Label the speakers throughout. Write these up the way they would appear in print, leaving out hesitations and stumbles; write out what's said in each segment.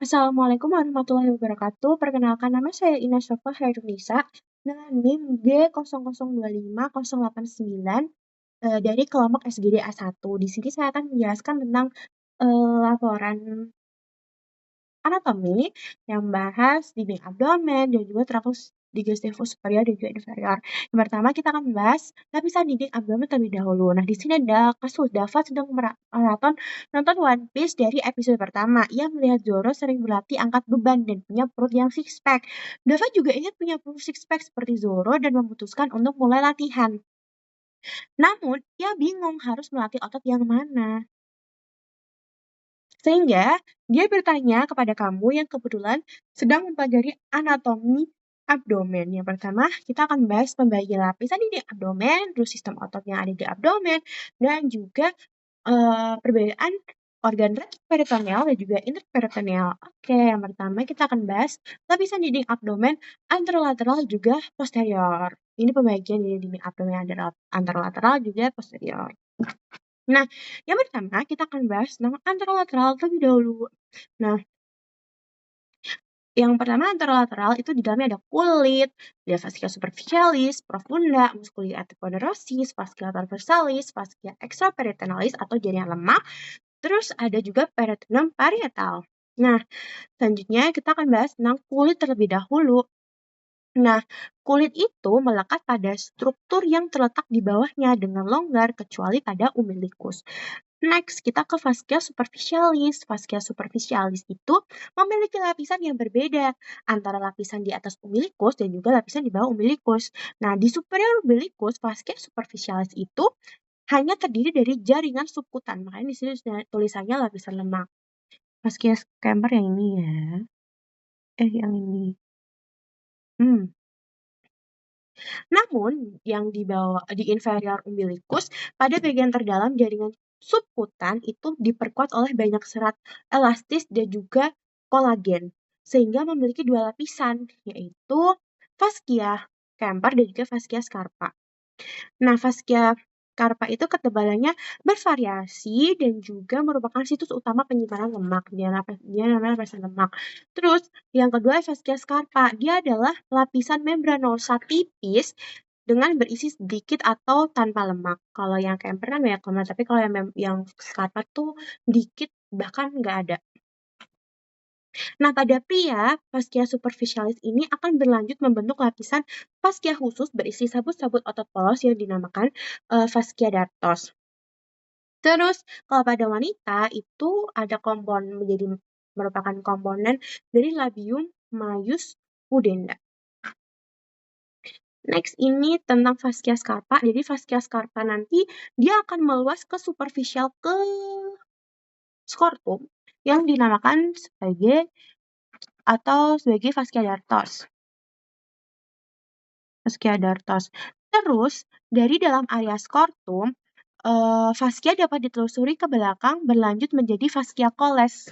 Speaker 1: Assalamualaikum warahmatullahi wabarakatuh. Perkenalkan nama saya Ina Syafa Hairunisa dengan NIM G0025-089 dari kelompok SGD A1. Di sini saya akan menjelaskan tentang laporan anatomi yang membahas dinding abdomen dan juga traktus digestivus superior dan juga inferior. Yang pertama kita akan membahas lapisan dinding abdomen terlebih dahulu. Nah, di sini ada kasus Dava sedang maraton nonton One Piece dari episode pertama. Ia melihat Zoro sering berlatih angkat beban dan punya perut yang six pack. Dava juga ingin punya perut six pack seperti Zoro dan memutuskan untuk mulai latihan. Namun, ia bingung harus melatih otot yang mana. Sehingga dia bertanya kepada kamu yang kebetulan sedang mempelajari anatomi abdomen. Yang pertama, kita akan bahas pembagian lapisan di abdomen, terus sistem otot yang ada di abdomen, dan juga perbedaan organ retroperitoneal dan juga interperitoneal. Oke, yang pertama kita akan bahas lapisan dinding abdomen anterolateral juga posterior. Ini pembagian dari dinding abdomen anterolateral juga posterior. Nah, yang pertama kita akan bahas tentang anterolateral terlebih dahulu. Nah, yang pertama anterolateral itu di dalamnya ada kulit, ada fascia superficialis, profunda, musculi epiponeurosis, fascia transversalis, fascia extraperitonealis atau jaringan lemak. Terus ada juga peritoneum parietal. Nah, selanjutnya kita akan bahas tentang kulit terlebih dahulu. Nah, kulit itu melekat pada struktur yang terletak di bawahnya dengan longgar kecuali pada umbilicus. Next, kita ke fascia superficialis. Fascia superficialis itu memiliki lapisan yang berbeda antara lapisan di atas umbilicus dan juga lapisan di bawah umbilicus. Nah, di superior umbilicus, fascia superficialis itu hanya terdiri dari jaringan subkutan. Makanya di sini tulisannya lapisan lemak. Fascia Camper yang ini ya. Yang ini. Namun, yang di bawah di inferior umbilicus pada bagian terdalam jaringan subkutan itu diperkuat oleh banyak serat elastis dan juga kolagen sehingga memiliki dua lapisan yaitu fascia Camper dan juga fascia Scarpa. Nah, fascia Scarpa itu ketebalannya bervariasi dan juga merupakan situs utama penyimpanan lemak. Dia namanya lapisan lemak. Terus, yang kedua fascia Scarpa. Dia adalah lapisan membranosa tipis dengan berisi sedikit atau tanpa lemak. Kalau yang Camper kan banyak lemak, tapi kalau yang Scarpa tuh dikit bahkan nggak ada. Nah, pada pria, fascia superficialis ini akan berlanjut membentuk lapisan fascia khusus berisi sabut-sabut otot polos yang dinamakan fascia dartos. Terus, kalau pada wanita itu ada merupakan komponen dari labium maius pudenda. Next, ini tentang fascia Scarpa. Jadi, fascia Scarpa nanti dia akan meluas ke superficial ke scrotum yang dinamakan sebagai fascia dartos. Fascia dartos. Terus, dari dalam area scrotum, fascia dapat ditelusuri ke belakang berlanjut menjadi fascia coles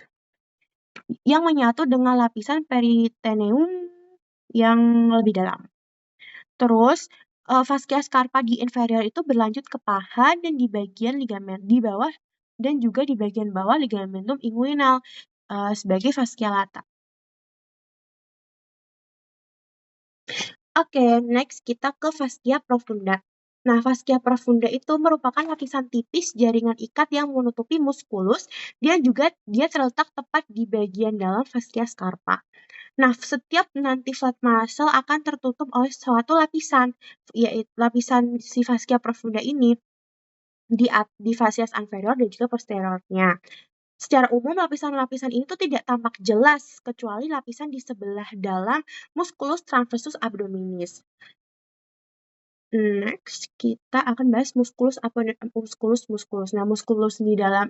Speaker 1: yang menyatu dengan lapisan peritoneum yang lebih dalam. Terus, fascia Scarpa di inferior itu berlanjut ke paha dan di bagian ligamen di bawah dan juga di bagian bawah ligamentum inguinal sebagai fascia lata. Oke, next kita ke fascia profunda. Nah, fascia profunda itu merupakan lapisan tipis jaringan ikat yang menutupi muskulus. Dia terletak tepat di bagian dalam fascia Scarpa. Nah, setiap nanti flat muscle akan tertutup oleh suatu lapisan, yaitu lapisan si fascia profunda ini di facies anterior dan juga posteriornya. Secara umum, lapisan-lapisan ini tuh tidak tampak jelas, kecuali lapisan di sebelah dalam musculus transversus abdominis. Next, kita akan bahas musculus. Nah, musculus di dalam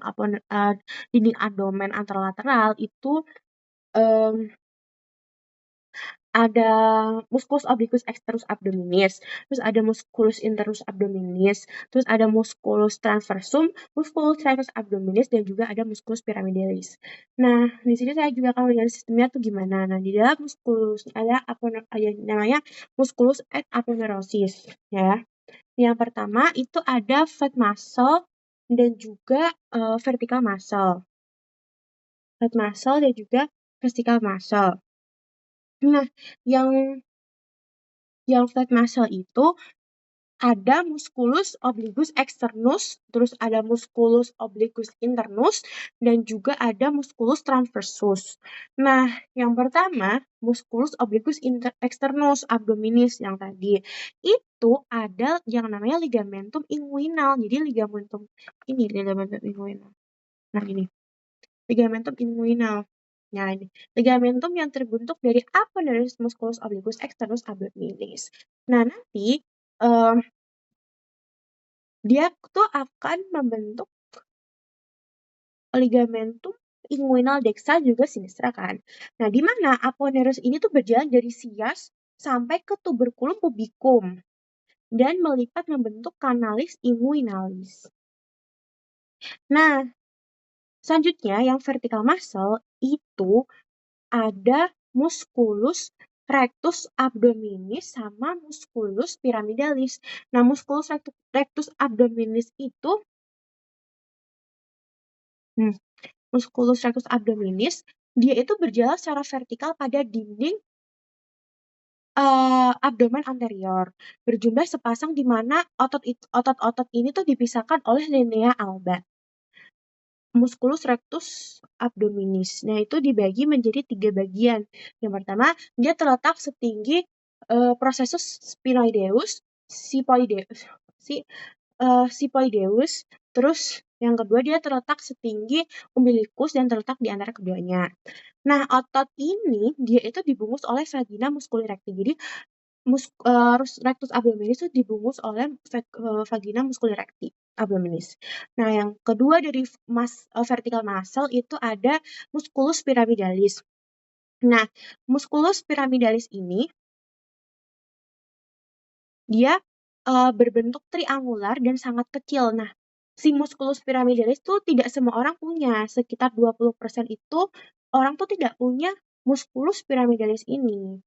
Speaker 1: dinding abdomen anterolateral itu ada musculus obliquus externus abdominis, terus ada musculus internus abdominis, terus ada musculus transversum, musculus rectus abdominis, dan juga ada musculus pyramidalis. Nah, di sini saya juga akan melihat sistemnya tuh gimana. Nah, di dalam musculus ada namanya musculus et aponeurosis, ya. Yang pertama itu ada fat muscle dan juga vertical muscle. Fat muscle dan juga vertical muscle. Nah, yang flat muscle itu ada musculus obliquus externus, terus ada musculus obliquus internus, dan juga ada musculus transversus. Nah, yang pertama, musculus obliquus externus abdominis yang tadi, itu ada yang namanya ligamentum inguinal. Jadi ligamentum inguinal. Nah, ini ligamentum inguinal. Nah, ini ligamentum yang terbentuk dari aponeurosis musculus obliquus externus abdominis. Nah, nanti dia tuh akan membentuk ligamentum inguinal dexa juga sinistra kan. Nah, di mana aponeurosis ini tuh berjalan dari sias sampai ke tuberculum pubicum dan melipat membentuk canalis inguinalis. Nah, selanjutnya yang vertical muscle itu ada musculus rectus abdominis sama musculus pyramidalis. Nah, musculus rectus abdominis itu musculus rectus abdominis, dia itu berjalan secara vertikal pada dinding abdomen anterior, berjumlah sepasang di mana otot-otot ini tuh dipisahkan oleh linea alba. Musculus rectus abdominis. Nah, itu dibagi menjadi 3 bagian. Yang pertama, dia terletak setinggi processus sphenoideus, siphoideus. Terus yang kedua, dia terletak setinggi umbilicus dan terletak di antara keduanya. Nah, otot ini dia itu dibungkus oleh vagina musculi recti. Jadi rectus abdominis itu dibungkus oleh vagina musculi recti abdominis. Nah, yang kedua dari vertical muscle itu ada musculus pyramidalis. Nah, musculus pyramidalis ini dia berbentuk triangular dan sangat kecil. Nah, si musculus pyramidalis itu tidak semua orang punya. Sekitar 20% itu orang tuh tidak punya musculus pyramidalis ini.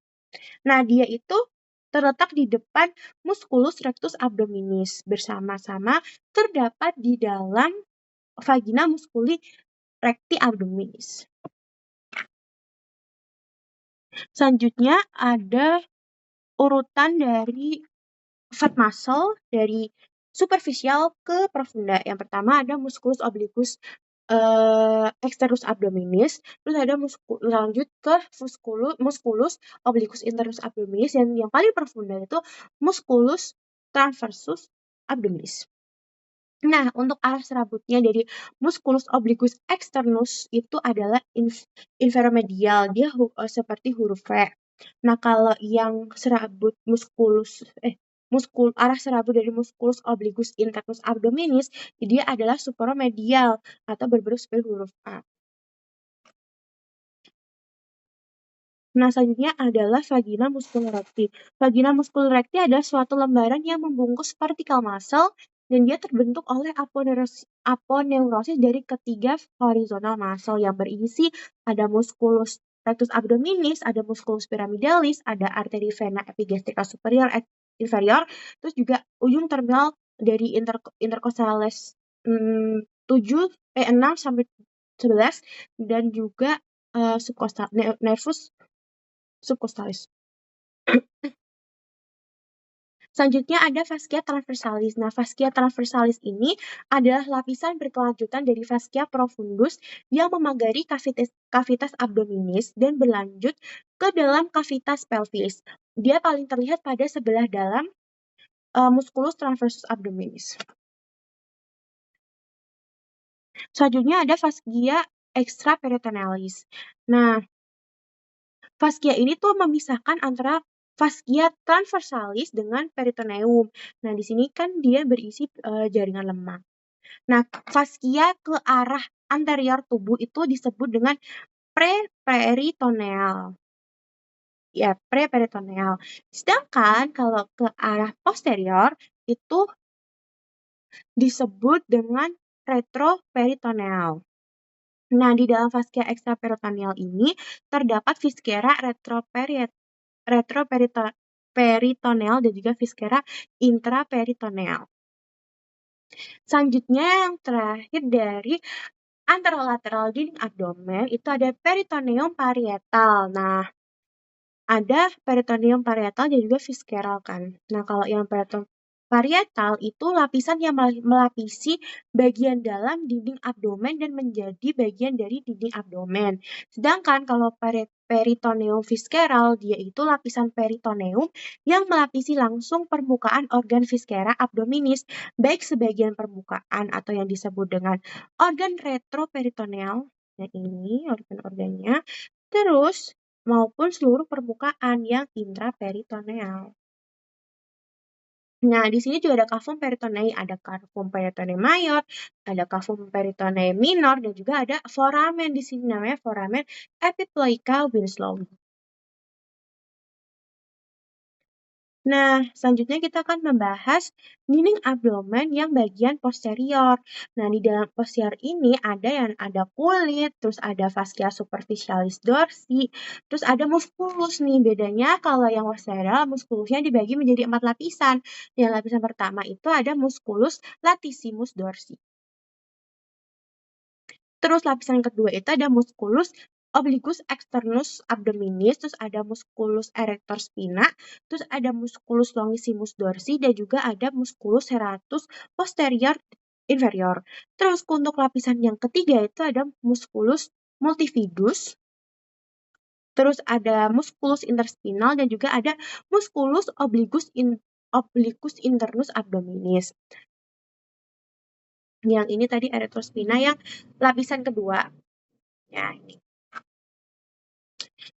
Speaker 1: Nah, dia itu terletak di depan musculus rectus abdominis, bersama-sama terdapat di dalam vagina musculi recti abdominis. Selanjutnya ada urutan dari fat muscle dari superficial ke profunda. Yang pertama ada musculus obliquus externus abdominis, terus ada lanjut ke musculus obliquus internus abdominis, dan yang paling profunda itu musculus transversus abdominis. Nah, untuk arah serabutnya dari musculus obliquus externus itu adalah inferomedial, dia seperti huruf V. Nah, kalau yang serabut arah serabut dari musculus obliquus internus abdominis, dia adalah supromedial atau berbentuk seperti huruf A. Nah, selanjutnya adalah vagina musculi recti. Vagina musculi recti adalah suatu lembaran yang membungkus vertical muscle dan dia terbentuk oleh aponeurosis dari ketiga horizontal muscle yang berisi ada musculus rectus abdominis, ada musculus pyramidalis, ada arteri vena epigastrica superior inferior, terus juga ujung terminal dari intercostales 6 sampai 11 dan juga nervus subcostalis. Selanjutnya ada fascia transversalis. Nah, fascia transversalis ini adalah lapisan berkelanjutan dari fascia profundus yang memagari kavitas abdominis dan berlanjut ke dalam kavitas pelvis. Dia paling terlihat pada sebelah dalam musculus transversus abdominis. Selanjutnya ada fascia extraperitonealis. Nah, fascia ini tuh memisahkan antara fascia transversalis dengan peritoneum. Nah, di sini kan dia berisi jaringan lemak. Nah, fascia ke arah anterior tubuh itu disebut dengan preperitoneal. Ya, preperitoneal. Sedangkan kalau ke arah posterior itu disebut dengan retroperitoneal. Nah, di dalam fascia extraperitoneal ini terdapat viscera retroperitoneal dan juga viscera intraperitoneal. Selanjutnya yang terakhir dari Anterolateral dinding abdomen itu ada peritoneum parietal. Nah, ada peritoneum parietal dan juga visceral kan. Nah, kalau yang peritoneum parietal itu lapisan yang melapisi bagian dalam dinding abdomen dan menjadi bagian dari dinding abdomen. Sedangkan kalau peritoneum visceral, dia itu lapisan peritoneum yang melapisi langsung permukaan organ viscera abdominis, baik sebagian permukaan atau yang disebut dengan organ retroperitoneal. Nah, ini organ-organnya. Terus maupun seluruh permukaan yang intraperitoneal. Nah, di sini juga ada cavum peritonei, ada cavum peritonei mayor, ada cavum peritonei minor, dan juga ada foramen di sini namanya foramen epiploica Winslow. Nah, selanjutnya kita akan membahas dinding abdomen yang bagian posterior. Nah, di dalam posterior ini ada kulit, terus ada fascia superficialis dorsi, terus ada musculus nih. Bedanya kalau yang posterior musculusnya dibagi menjadi 4 lapisan. Yang lapisan pertama itu ada musculus latissimus dorsi. Terus lapisan kedua itu ada musculus obliquus externus abdominis, terus ada musculus erector spina, terus ada musculus longissimus dorsi, dan juga ada musculus serratus posterior inferior. Terus untuk lapisan yang ketiga itu ada musculus multifidus, terus ada musculus interspinal, dan juga ada musculus obliquus internus abdominis. Yang ini tadi erectospina yang lapisan kedua. Ya, ini.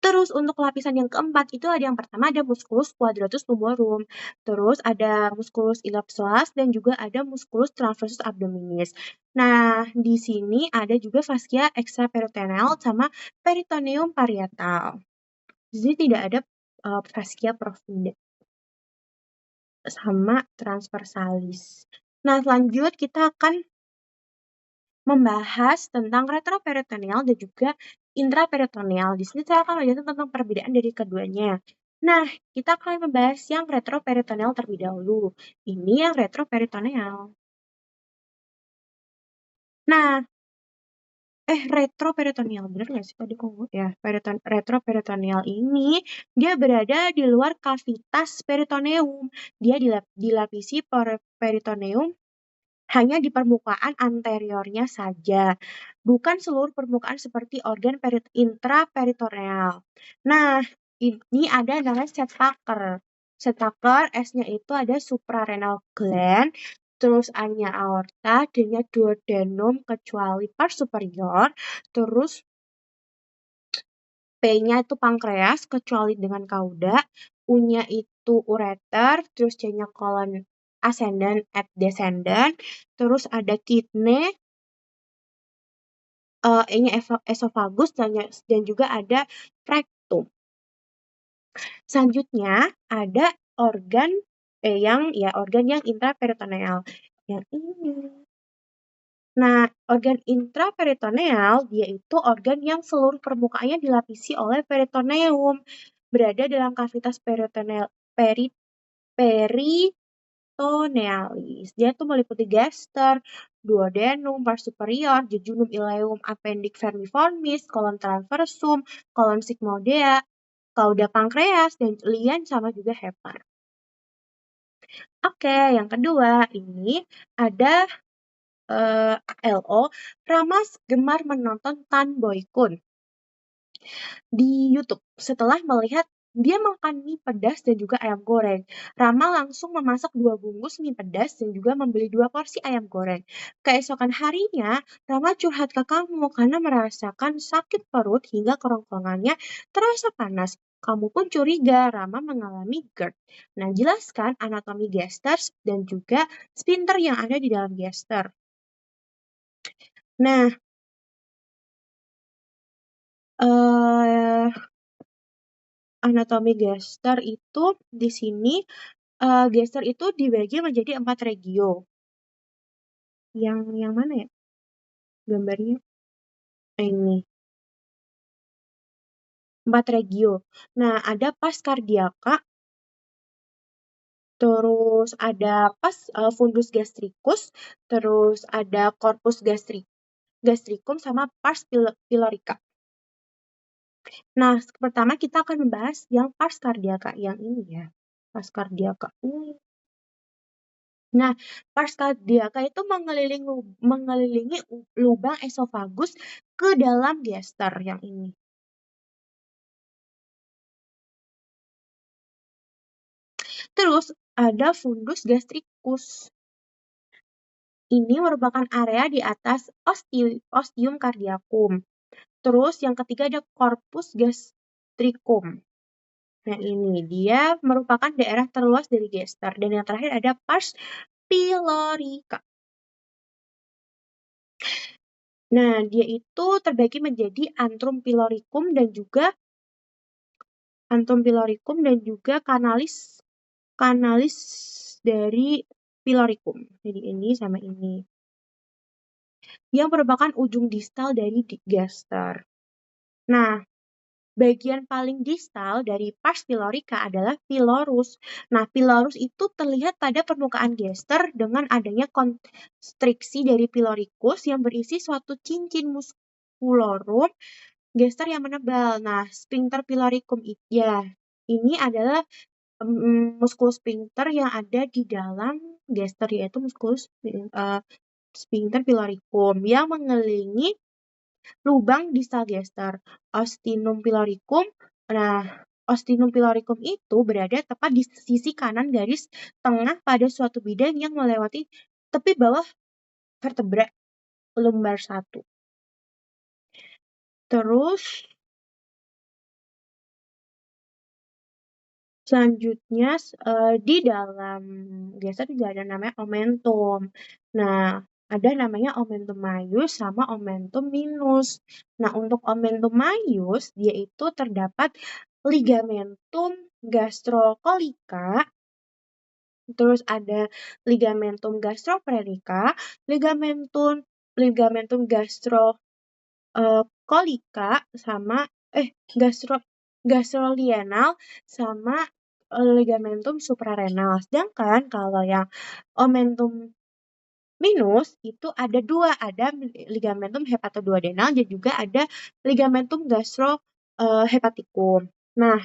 Speaker 1: Terus untuk lapisan yang keempat itu ada yang pertama ada musculus quadratus tumorum, terus ada musculus iliopsoas dan juga ada musculus transversus abdominis. Nah, di sini ada juga fascia extraperitoneal sama peritoneum parietal. Di sini tidak ada fascia profunda sama transversalis. Nah, lanjut kita akan membahas tentang retroperitoneal dan juga intraperitoneal. Di sini saya akan menjelaskan tentang perbedaan dari keduanya. Nah, kita akan membahas yang retroperitoneal terlebih dahulu. Ini yang retroperitoneal. Nah, retroperitoneal, bener nggak sih tadi kok ya? Retroperitoneal ini dia berada di luar kavitas peritoneum. Dia dilapisi peritoneum hanya di permukaan anteriornya saja, bukan seluruh permukaan seperti organ intraperitoneal. Nah, ini ada namanya Sedgwicker. Sedgwicker, S-nya itu ada suprarenal gland, terus A-nya aorta, D-nya duodenum kecuali part superior, terus P-nya itu pankreas kecuali dengan kauda, U-nya itu ureter, terus C-nya colon ascendant at descendant, terus ada kidney, E-nya esophagus dan juga ada rectum. Selanjutnya ada organ yang intraperitoneal. Yang ini. Nah, organ intraperitoneal dia itu organ yang seluruh permukaannya dilapisi oleh peritoneum, berada dalam kavitas peritonealis. Dia itu meliputi gaster, duodenum, pars superior, jejunum, ileum, appendix vermiformis, kolon transversum, kolon sigmoidea, cauda pankreas, dan lian sama juga hepar. Oke, yang kedua ini ada ALO, Rama gemar menonton Tan Boy Kun di YouTube. Setelah melihat dia makan mie pedas dan juga ayam goreng. Rama langsung memasak 2 bungkus mie pedas dan juga membeli 2 porsi ayam goreng. Keesokan harinya, Rama curhat ke kamu karena merasakan sakit perut hingga kerongkongannya terasa panas. Kamu pun curiga Rama mengalami GERD. Nah, jelaskan anatomi gaster dan juga sphincter yang ada di dalam gaster. Nah, anatomi gaster itu di sini gaster itu dibagi menjadi 4 regio. Yang mana ya? Gambarnya ini. 4 regio. Nah, ada pars cardiaca, terus ada pars fundus gastricus, terus ada corpus gastricus, gastricum, sama pars pylorica. Nah, pertama kita akan membahas yang pars cardiaca yang ini ya. Pars cardiaca. Nah, pars cardiaca itu mengelilingi lubang esofagus ke dalam gester yang ini. Terus ada fundus gastricus. Ini merupakan area di atas ostium cardiacum. Terus yang ketiga ada corpus gastricum. Nah, ini dia merupakan daerah terluas dari gester. Dan yang terakhir ada pars pylorica. Nah, dia itu terbagi menjadi antrum pyloricum dan juga kanalis dari pyloricum. Jadi ini sama ini. Yang merupakan ujung distal dari gester. Nah, bagian paling distal dari pars pylorica adalah pylorus. Nah, pylorus itu terlihat pada permukaan gester dengan adanya konstriksi dari pyloricus yang berisi suatu cincin musculorum gester yang menebal. Nah, sphincter pyloricum ya, ini adalah musculus sphincter yang ada di dalam gester, yaitu musculus sphincter pyloricum yang mengelilingi lubang distal gester, ostinum pyloricum. Nah, ostinum pyloricum itu berada tepat di sisi kanan garis tengah pada suatu bidang yang melewati tepi bawah vertebra lumbar 1. Terus selanjutnya di dalam gester juga ada namanya omentum. Nah, ada namanya omentum maius sama omentum minus. Nah, untuk omentum maius dia itu terdapat ligamentum gastrocolica, terus ada ligamentum gastroclerica, ligamentum gastrocolica sama gastrolienal sama ligamentum suprarenal. Sedangkan kalau yang omentum minus itu ada dua, ada ligamentum hepatoduodenal dan juga ada ligamentum gastrohepaticum. Nah,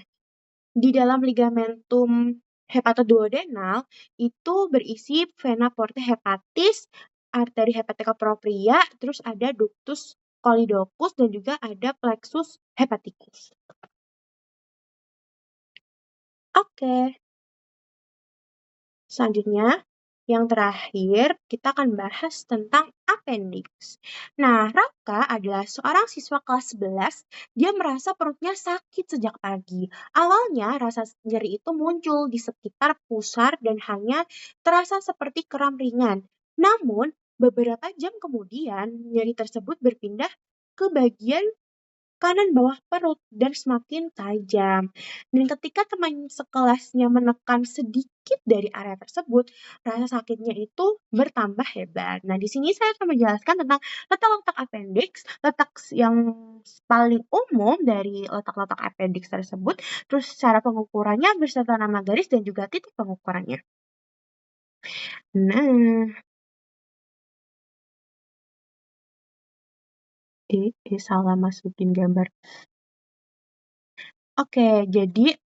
Speaker 1: di dalam ligamentum hepatoduodenal itu berisi vena porta hepatis, arteri hepatica propria, terus ada ductus choledochus dan juga ada plexus hepaticus. Oke. Selanjutnya, yang terakhir, kita akan bahas tentang appendix. Nah, Raka adalah seorang siswa kelas 11. Dia merasa perutnya sakit sejak pagi. Awalnya, rasa nyeri itu muncul di sekitar pusar dan hanya terasa seperti kram ringan. Namun, beberapa jam kemudian, nyeri tersebut berpindah ke bagian kanan bawah perut dan semakin tajam. Dan ketika teman sekelasnya menekan sedikit dari area tersebut, rasa sakitnya itu bertambah hebat. Nah, di sini saya akan menjelaskan tentang letak-letak appendix, letak yang paling umum dari letak-letak appendix tersebut, terus cara pengukurannya beserta nama garis dan juga titik pengukurannya. Nah, salah masukin gambar. Oke, jadi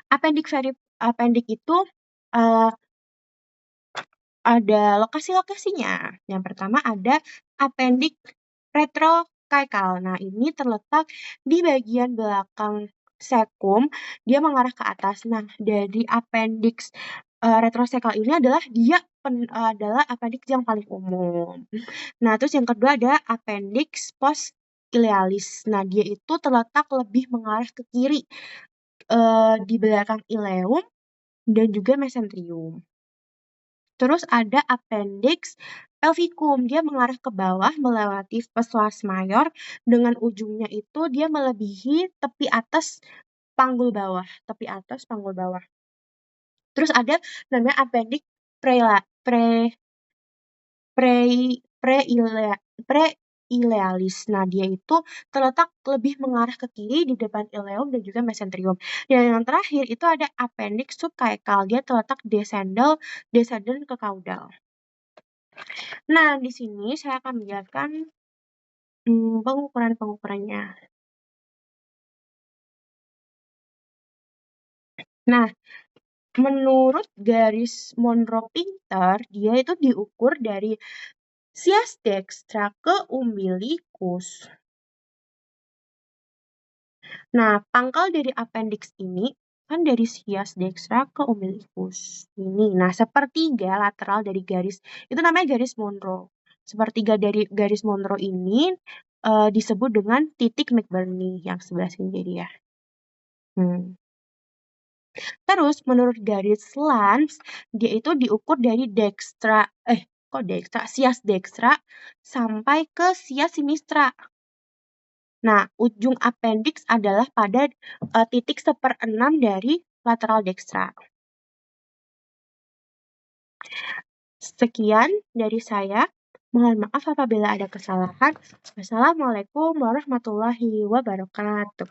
Speaker 1: appendix itu ada lokasi-lokasinya. Yang pertama ada appendix retrocaecal. Nah, ini terletak di bagian belakang cecum, dia mengarah ke atas. Nah, dari appendix retrocaecal ini adalah adalah appendix yang paling umum. Nah, terus yang kedua ada appendix post-ilealis. Nah, dia itu terletak lebih mengarah ke kiri di belakang ileum dan juga mesenterium. Terus ada appendix pelvicum, dia mengarah ke bawah melewati psoas mayor dengan ujungnya itu dia melebihi tepi atas panggul bawah. Terus ada namanya appendix preilealis. Nah, dia itu terletak lebih mengarah ke kiri di depan ileum dan juga mesenterium. Dan yang terakhir itu ada appendix subcaecal, dia terletak descendant ke caudal. Nah, di sini saya akan menjelaskan Pengukuran-pengukurannya. Nah, menurut garis Monroe-Pinter, dia itu diukur dari sias dekstra ke umbilikus. Nah, pangkal dari appendix ini kan dari sias dekstra ke umbilikus. Ini. Nah, sepertiga lateral dari garis, itu namanya garis Monroe. Sepertiga dari garis Monroe ini disebut dengan titik McBurney yang sebelah sini jadi ya. Terus menurut garis Lange, dia itu diukur dari sias dekstra sampai ke sias sinistra. Nah, ujung appendix adalah pada titik 1/6 dari lateral dekstra. Sekian dari saya. Mohon maaf apabila ada kesalahan. Wassalamualaikum warahmatullahi wabarakatuh.